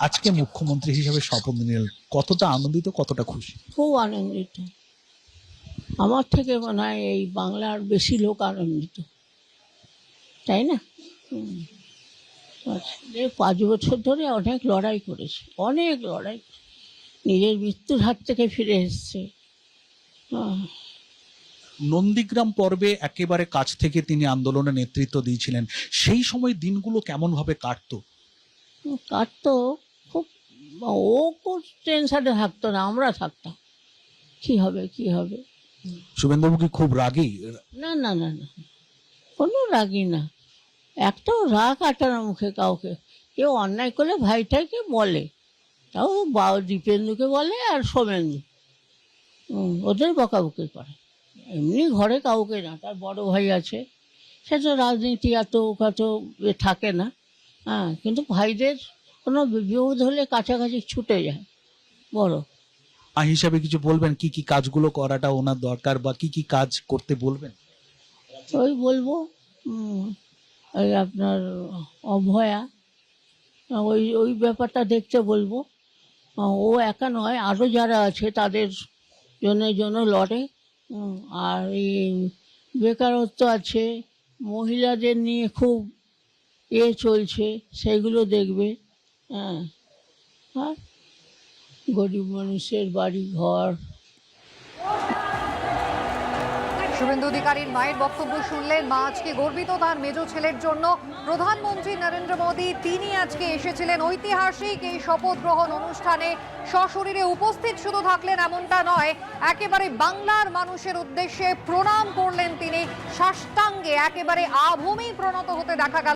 আজকে মুখ্যমন্ত্রী হিসেবে শপথ নিলেন, কতটা আনন্দিত, কতটা খুশি? খুব আনন্দিত। আমার থেকে মনে হয় এই বাংলার বেশি লোক আনন্দিত, তাই না? এই 5 বছর ধরে অনেক লড়াই করেছে, অনেক লড়াই, নিজের মৃত্যুর হাত থেকে ফিরে এসছে। নন্দীগ্রাম পর্বে একেবারে কাছ থেকে তিনি আন্দোলনে নেতৃত্ব দিয়েছিলেন, সেই সময় দিনগুলো কেমন ভাবে কাটতো? কাটতো খুব, ও খুব টেনশনে থাকতো না, আমরা থাকতাম কি হবে কি হবে। শুভেন্দুবাবু কি খুব রাগী? না না না না, কোনো রাগই না, একটাও রাগ আটে না মুখে কাউকে। কেউ অন্যায় করলে ভাইটাকে বলে, তাও দীপেন্দুকে বলে আর সোমেন্দু, ওদের বকাবকি করে, এমনি ঘরে কাউকে না। তার বড় ভাই আছে, সে তো রাজনীতি এত থাকে না, হ্যাঁ, কিন্তু ভাইদের কোনো বিপদ হলে কাছাকাছি ছুটে যায় বড়। হিসাবে কিছু বলবেন, কি কি কাজগুলো করাটা ওনার দরকার, বা কি কি কাজ করতে বলবেন? ওই বলবো, ওই আপনার অভয়া, ওই ওই ব্যাপারটা দেখতে বলবো। ও একা নয়, আরও যারা আছে তাদের জন্য লড়ে। আর এই বেকারত্ব আছে, মহিলাদের নিয়ে খুব চলছে, সেগুলো দেখবে। হ্যাঁ, আর গরিব মানুষের বাড়ি ঘর। শুভেন্দু অধিকারীর মায়ের বক্তব্য শুনলেন। মা আজকে গর্বিত তার মেজ ছেলের জন্য। প্রধানমন্ত্রী নরেন্দ্র মোদী তিনি আজকে এসেছিলেন ঐতিহাসিক এই শপথ গ্রহণ অনুষ্ঠানে, সশরীরে উপস্থিত শুধু থাকলেন এমনটা নয়, একেবারে বাংলার মানুষের উদ্দেশ্যে প্রণাম করলেন তিনি, সাষ্টাঙ্গে একেবারে আভূমি প্রণত হতে দেখা গেল।